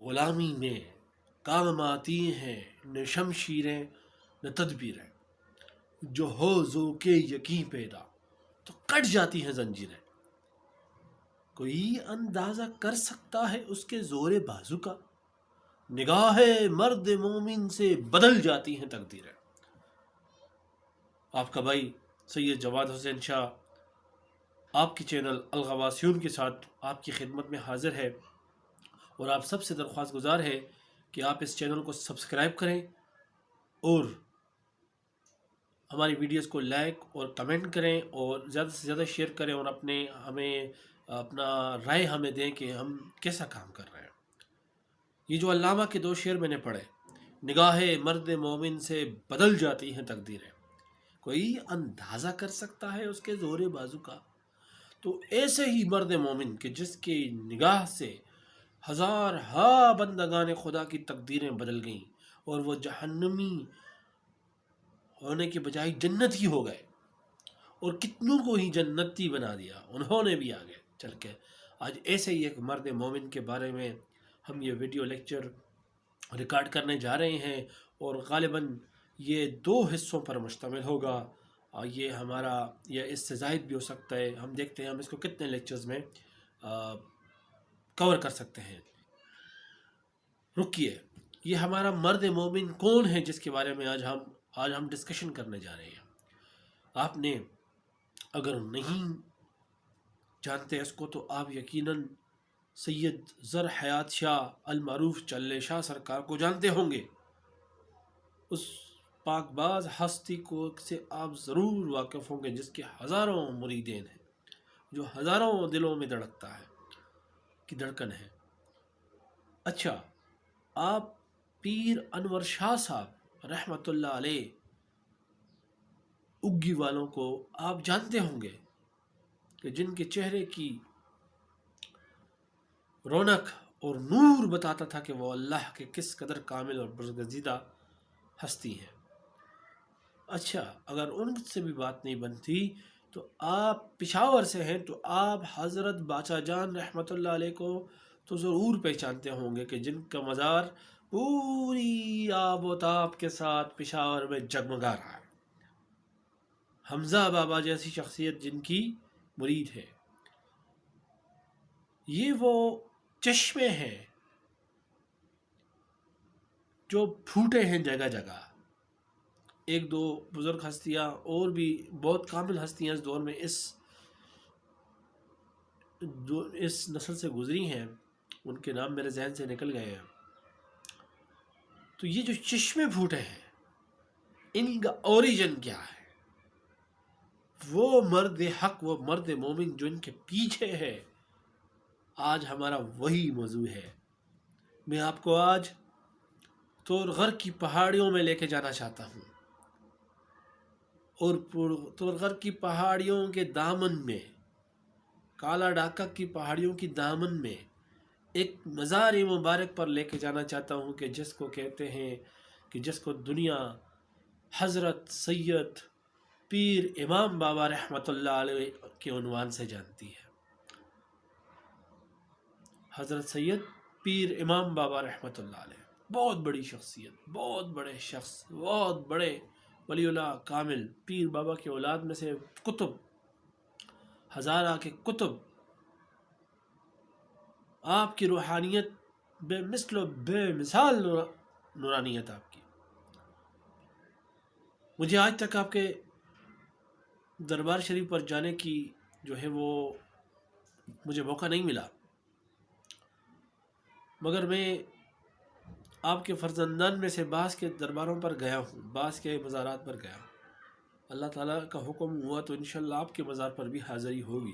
غلامی میں کام آتی ہیں نہ شمشیریں نہ تدبیریں، جو ہو ذوق یقین پیدا تو کٹ جاتی ہیں زنجیریں۔ کوئی اندازہ کر سکتا ہے اس کے زور بازو کا، نگاہ مرد مومن سے بدل جاتی ہیں تقدیریں۔ آپ کا بھائی سید جواد حسین شاہ آپ کے چینل الغواسیون کے ساتھ آپ کی خدمت میں حاضر ہے، اور آپ سب سے درخواست گزار ہے کہ آپ اس چینل کو سبسکرائب کریں اور ہماری ویڈیوز کو لائک اور کمنٹ کریں اور زیادہ سے زیادہ شیئر کریں، اور اپنا رائے ہمیں دیں کہ ہم کیسا کام کر رہے ہیں۔ یہ جو علامہ کے دو شعر میں نے پڑھے، نگاہ مرد مومن سے بدل جاتی ہیں تقدیریں، کوئی اندازہ کر سکتا ہے اس کے زور بازو کا۔ تو ایسے ہی مرد مومن کہ جس کی نگاہ سے ہزار ہا بندگان خدا کی تقدیریں بدل گئیں، اور وہ جہنمی ہونے کے بجائے جنتی ہو گئے، اور کتنوں کو ہی جنتی بنا دیا انہوں نے بھی آگے چل کے۔ آج ایسے ہی ایک مرد مومن کے بارے میں ہم یہ ویڈیو لیکچر ریکارڈ کرنے جا رہے ہیں، اور غالباً یہ 2 حصوں پر مشتمل ہوگا، اور یہ اس سے زائد بھی ہو سکتا ہے۔ ہم دیکھتے ہیں ہم اس کو کتنے لیکچرز میں کور کر سکتے ہیں۔ رکیے، یہ ہمارا مرد مومن کون ہے جس کے بارے میں آج ہم ڈسکشن کرنے جا رہے ہیں۔ آپ نے اگر نہیں جانتے اس کو تو آپ یقیناً سید زر حیات شاہ المعروف چلے شاہ سرکار کو جانتے ہوں گے۔ اس پاک باز ہستی سے آپ ضرور واقف ہوں گے جس کے ہزاروں مریدین ہیں، جو ہزاروں دلوں میں دھڑکتا ہے کی دھڑکن ہے۔ اچھا، آپ پیر انور شاہ صاحب رحمۃ اللہ علیہ اگی والوں کو آپ جانتے ہوں گے، کہ جن کے چہرے کی رونق اور نور بتاتا تھا کہ وہ اللہ کے کس قدر کامل اور برگزیدہ ہستی ہے۔ اچھا، اگر ان سے بھی بات نہیں بنتی تو آپ پشاور سے ہیں تو آپ حضرت باچا جان رحمۃ اللہ علیہ کو تو ضرور پہچانتے ہوں گے، کہ جن کا مزار پوری آب و تاب کے ساتھ پشاور میں جگمگا رہا ہے۔ حمزہ بابا جیسی شخصیت جن کی مرید ہے۔ یہ وہ چشمے ہیں جو پھوٹے ہیں جگہ جگہ۔ ایک دو بزرگ ہستیاں اور بھی بہت کامل ہستیاں اس دور میں اس نسل سے گزری ہیں، ان کے نام میرے ذہن سے نکل گئے ہیں۔ تو یہ جو چشمے پھوٹے ہیں، ان کا اوریجن کیا ہے؟ وہ مرد حق، وہ مرد مومن جو ان کے پیچھے ہے، آج ہمارا وہی موضوع ہے۔ میں آپ کو آج تورغر کی پہاڑیوں میں لے کے جانا چاہتا ہوں، اور تورغر کی پہاڑیوں کے دامن میں، کالا ڈاکہ کی پہاڑیوں کی دامن میں ایک مزار مبارک پر لے کے جانا چاہتا ہوں، کہ جس کو کہتے ہیں، کہ جس کو دنیا حضرت سید پیر امام بابا رحمۃ اللہ علیہ کے عنوان سے جانتی ہے۔ حضرت سید پیر امام بابا رحمۃ اللہ علیہ بہت بڑی شخصیت، بہت بڑے شخص، بہت بڑے ولی اللہ کامل، پیر بابا کی اولاد میں سے کتب، ہزارہ کے کتب۔ آپ کی روحانیت بے مثل و بے مثال نورانیت آپ کی۔ مجھے آج تک آپ کے دربار شریف پر جانے کی جو ہے وہ مجھے موقع نہیں ملا، مگر میں آپ کے فرزندان میں سے بعض کے درباروں پر گیا ہوں، بعض کے مزارات پر گیا ہوں۔ اللہ تعالیٰ کا حکم ہوا تو انشاءاللہ آپ کے مزار پر بھی حاضری ہوگی۔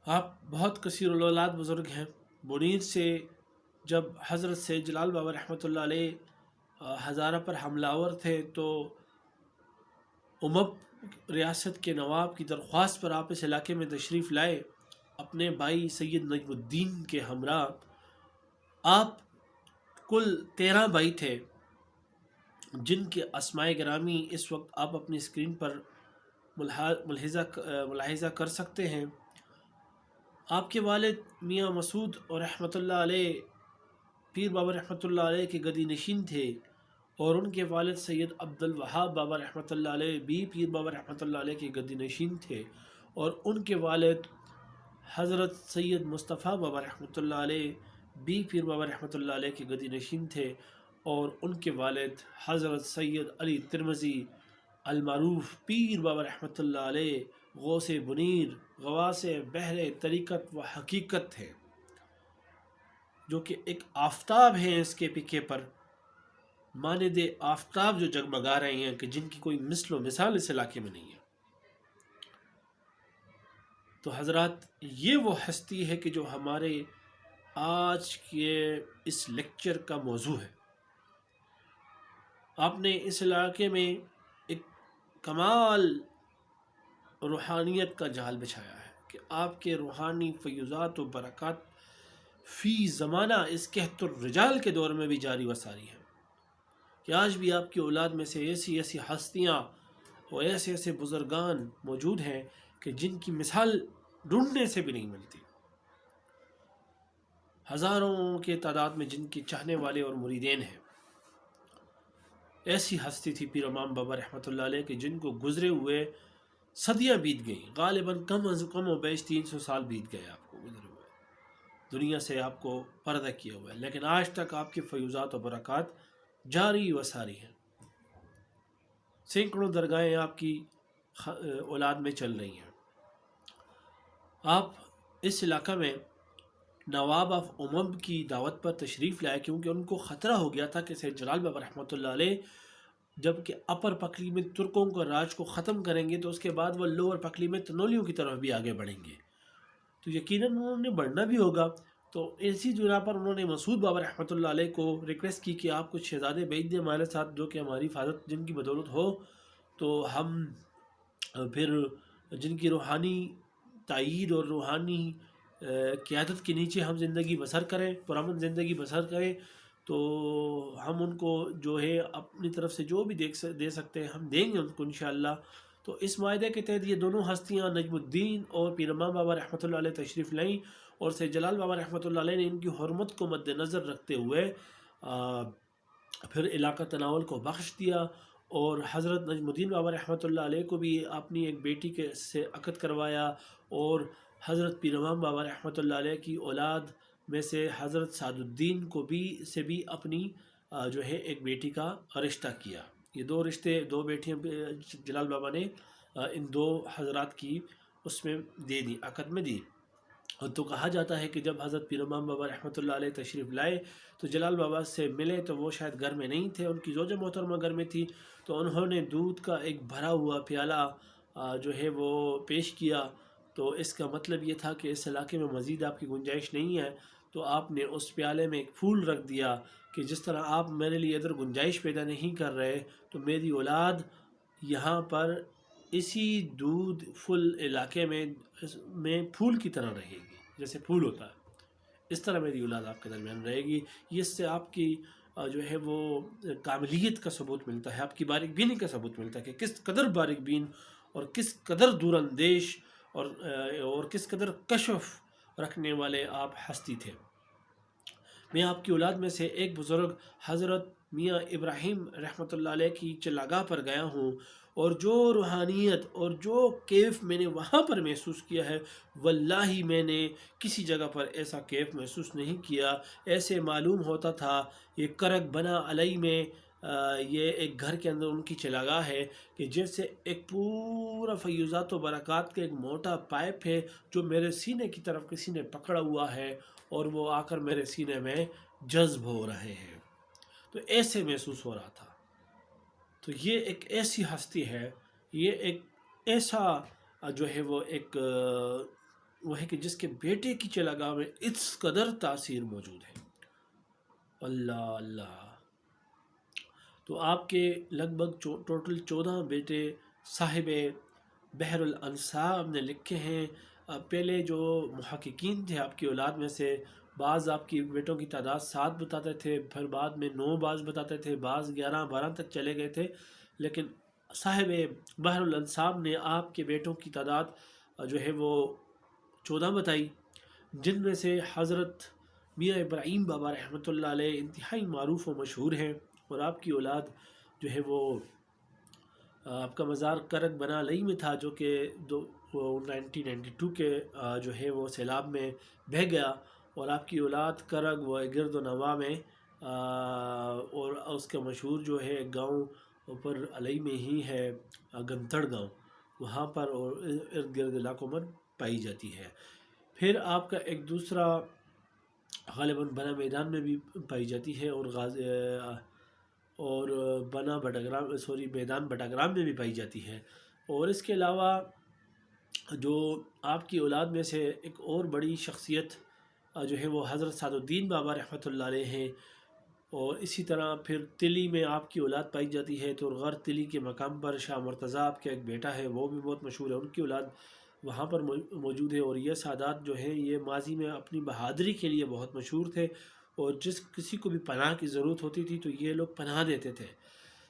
آپ بہت کثیر الاولاد بزرگ ہیں۔ منیر سے جب حضرت سید جلال بابا رحمۃ اللہ علیہ ہزارہ پر حملہ آور تھے تو امب ریاست کے نواب کی درخواست پر آپ اس علاقے میں تشریف لائے، اپنے بھائی سید نجم الدین کے ہمراہ۔ آپ کل 13 بھائی تھے، جن کے اسماء گرامی اس وقت آپ اپنی اسکرین پر ملاحظہ کر سکتے ہیں۔ آپ کے والد میاں مسعود اور رحمۃ اللہ علیہ پیر بابا رحمۃ اللہ علیہ کے گدی نشین تھے، اور ان کے والد سید عبد الوہاب بابا رحمۃ اللہ علیہ بھی پیر بابا رحمۃ اللہ علیہ کے گدی نشین تھے، اور ان کے والد حضرت سید مصطفیٰ بابا رحمۃ اللہ علیہ بھی پیر بابا رحمۃ اللہ علیہ کے گدی نشین تھے، اور ان کے والد حضرت سید علی ترمذی المعروف پیر بابا رحمۃ اللہ علیہ غوث منیر غواث بحر طریقت و حقیقت تھے، جو کہ ایک آفتاب ہیں اس کے پکے پر، مانند آفتاب جو جگمگا رہے ہیں کہ جن کی کوئی مثل و مثال اس علاقے میں نہیں ہے۔ تو حضرات، یہ وہ ہستی ہے کہ جو ہمارے آج کے اس لیکچر کا موضوع ہے۔ آپ نے اس علاقے میں ایک کمال روحانیت کا جال بچھایا ہے کہ آپ کے روحانی فیوزات و برکات فی زمانہ اس قحط الرجال کے دور میں بھی جاری و ساری ہیں، کہ آج بھی آپ کی اولاد میں سے ایسی ایسی ہستیاں اور ایسے ایسے بزرگان موجود ہیں کہ جن کی مثال ڈھونڈنے سے بھی نہیں ملتی، ہزاروں کے تعداد میں جن کے چاہنے والے اور مریدین ہیں۔ ایسی ہستی تھی پیر امام بابا رحمۃ اللہ علیہ کہ جن کو گزرے ہوئے صدیاں بیت گئیں، غالباً کم از کم و بیش 300 سال بیت گئے آپ کو گزرے ہوئے، دنیا سے آپ کو پردہ کیا ہوا ہے، لیکن آج تک آپ کے فیوزات و برکات جاری و ساری ہیں۔ سینکڑوں درگاہیں آپ کی اولاد میں چل رہی ہیں۔ آپ اس علاقہ میں نواب آف امم کی دعوت پر تشریف لائے، کیونکہ ان کو خطرہ ہو گیا تھا کہ سید جلال بابا رحمۃ اللہ علیہ جب کہ اپر پکلی میں ترکوں کا راج کو ختم کریں گے تو اس کے بعد وہ لوور پکلی میں تنولیوں کی طرف بھی آگے بڑھیں گے، تو یقیناً انہوں نے بڑھنا بھی ہوگا۔ تو اسی جگہ پر انہوں نے مسعود بابا رحمۃ اللہ علیہ کو ریکویسٹ کی کہ آپ کچھ شہزادے بھیج دیں ہمارے ساتھ، جو کہ ہماری حفاظت جن کی بدولت ہو، تو ہم پھر جن کی روحانی تائید اور روحانی قیادت کے نیچے ہم زندگی بسر کریں، پرامن زندگی بسر کریں، تو ہم ان کو جو ہے اپنی طرف سے جو بھی دے سکتے ہیں ہم دیں گے ان کو انشاءاللہ۔ تو اس معاہدے کے تحت یہ دونوں ہستیاں نجم الدین اور پیر امام بابا رحمۃ اللہ علیہ تشریف لائیں، اور سید جلال بابا رحمۃ اللہ علیہ نے ان کی حرمت کو مد نظر رکھتے ہوئے پھر علاقہ تناول کو بخش دیا، اور حضرت نجم الدین بابا رحمۃ اللہ علیہ کو بھی اپنی ایک بیٹی کے سے عقد کروایا، اور حضرت پیر امام بابا رحمۃ اللہ علیہ کی اولاد میں سے حضرت سعد الدین کو بھی اپنی جو ہے ایک بیٹی کا رشتہ کیا۔ یہ دو بیٹیاں جلال بابا نے ان دو حضرات کی اس میں دے دی، عقد میں دی۔ تو کہا جاتا ہے کہ جب حضرت پیر امام بابا رحمۃ اللہ علیہ تشریف لائے تو جلال بابا سے ملے تو وہ شاید گھر میں نہیں تھے، ان کی زوجہ محترمہ گھر میں تھی، تو انہوں نے دودھ کا ایک بھرا ہوا پیالہ جو ہے وہ پیش کیا، تو اس کا مطلب یہ تھا کہ اس علاقے میں مزید آپ کی گنجائش نہیں ہے، تو آپ نے اس پیالے میں ایک پھول رکھ دیا کہ جس طرح آپ میرے لیے ادھر گنجائش پیدا نہیں کر رہے، تو میری اولاد یہاں پر اسی دودھ فل علاقے میں پھول کی طرح رہے گی، جیسے پھول ہوتا ہے اس طرح میری اولاد آپ کے درمیان رہے گی۔ اس سے آپ کی جو ہے وہ کاملیت کا ثبوت ملتا ہے، آپ کی باریک بینی کا ثبوت ملتا ہے کہ کس قدر باریک بین اور کس قدر دور اندیش اور کس قدر کشف رکھنے والے آپ ہستی تھے۔ میں آپ کی اولاد میں سے ایک بزرگ حضرت میاں ابراہیم رحمۃ اللہ علیہ کی چلاگاہ پر گیا ہوں، اور جو روحانیت اور جو کیف میں نے وہاں پر محسوس کیا ہے، واللہ میں نے کسی جگہ پر ایسا کیف محسوس نہیں کیا۔ ایسے معلوم ہوتا تھا یہ کرک بنا علی میں یہ ایک گھر کے اندر ان کی چلاگاہ ہے، کہ جیسے ایک پورا فیوزات و برکات کا ایک موٹا پائپ ہے جو میرے سینے کی طرف کسی نے پکڑا ہوا ہے، اور وہ آ کر میرے سینے میں جذب ہو رہے ہیں، تو ایسے محسوس ہو رہا تھا۔ تو یہ ایک ایسی ہستی ہے، یہ ایک ایسا جو ہے وہ ایک وہ ہے کہ جس کے بیٹے کی چلاگاہ میں اس قدر تاثیر موجود ہے۔ اللہ اللہ۔ تو آپ کے لگ بھگ ٹوٹل 14 بیٹے صاحب بحر الانصاب نے لکھے ہیں۔ پہلے جو محققین تھے آپ کی اولاد میں سے، بعض آپ کی بیٹوں کی تعداد 7 بتاتے تھے، پھر بعد میں 9 بعض بتاتے تھے، بعض 11-12 تک چلے گئے تھے، لیکن صاحب بحر الانصاب نے آپ کے بیٹوں کی تعداد جو ہے وہ 14 بتائی، جن میں سے حضرت میاں ابراہیم بابا رحمۃ اللہ علیہ انتہائی معروف و مشہور ہیں، اور آپ کی اولاد جو ہے وہ آپ کا مزار کرک بنا لئی میں تھا، جو کہ 1992 کے جو ہے وہ سیلاب میں بہہ گیا، اور آپ کی اولاد کرگ و گرد و نواح میں اور اس کا مشہور جو ہے گاؤں اوپر علی میں ہی ہے، گنتڑ گاؤں، وہاں پر اور ارد گرد علاقوں میں پائی جاتی ہے۔ پھر آپ کا ایک دوسرا غالباً بنا میدان میں بھی پائی جاتی ہے، اور بنا بٹاگرام میدان بٹاگرام میں بھی پائی جاتی ہے۔ اور اس کے علاوہ جو آپ کی اولاد میں سے ایک اور بڑی شخصیت جو ہے وہ حضرت سعد الدین بابا رحمۃ اللہ علیہ ہیں، اور اسی طرح پھر تلی میں آپ کی اولاد پائی جاتی ہے، تو غر تلی کے مقام پر شاہ مرتضیٰ آپ کا ایک بیٹا ہے، وہ بھی بہت مشہور ہے، ان کی اولاد وہاں پر موجود ہے۔ اور یہ سادات جو ہیں یہ ماضی میں اپنی بہادری کے لیے بہت مشہور تھے، اور جس کسی کو بھی پناہ کی ضرورت ہوتی تھی تو یہ لوگ پناہ دیتے تھے۔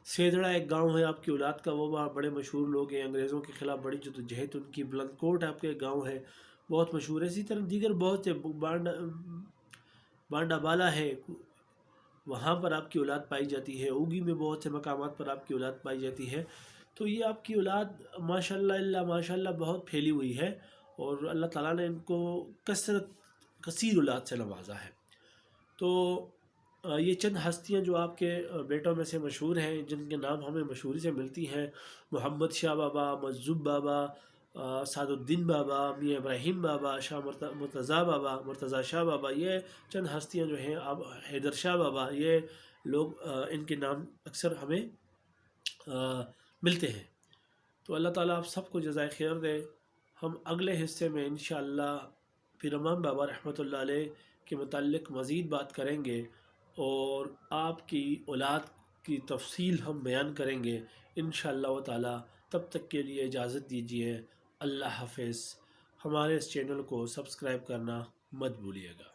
سیدڑا ایک گاؤں ہے آپ کی اولاد کا، وہ بڑے مشہور لوگ ہیں، انگریزوں کے خلاف بڑی جدوجہد ان کی۔ بلند کوٹ آپ کے گاؤں ہے، بہت مشہور ہے۔ اسی طرح دیگر بہت سے بانڈا بالا ہے، وہاں پر آپ کی اولاد پائی جاتی ہے۔ اوگی میں بہت سے مقامات پر آپ کی اولاد پائی جاتی ہے۔ تو یہ آپ کی اولاد ماشاء اللہ ماشاء اللہ بہت پھیلی ہوئی ہے، اور اللہ تعالیٰ نے ان کو کثیر اولاد سے نوازا ہے۔ تو یہ چند ہستیاں جو آپ کے بیٹوں میں سے مشہور ہیں، جن کے نام ہمیں مشہوری سے ملتی ہیں: محمد شاہ بابا، مجذوب بابا، سعد الدین بابا، میاں ابراہیم بابا، شاہ مرتضیٰ شاہ بابا، یہ چند ہستیاں جو ہیں۔ اب حیدر شاہ بابا، یہ لوگ ان کے نام اکثر ہمیں ملتے ہیں۔ تو اللہ تعالیٰ آپ سب کو جزائے خیر دے۔ ہم اگلے حصے میں انشاءاللہ پیر امام بابا رحمۃ اللہ علیہ کے متعلق مزید بات کریں گے، اور آپ کی اولاد کی تفصیل ہم بیان کریں گے انشاءاللہ تعالیٰ۔ تب تک کے لیے اجازت دیجیے، اللہ حافظ۔ ہمارے اس چینل کو سبسکرائب کرنا مت بھولیے گا۔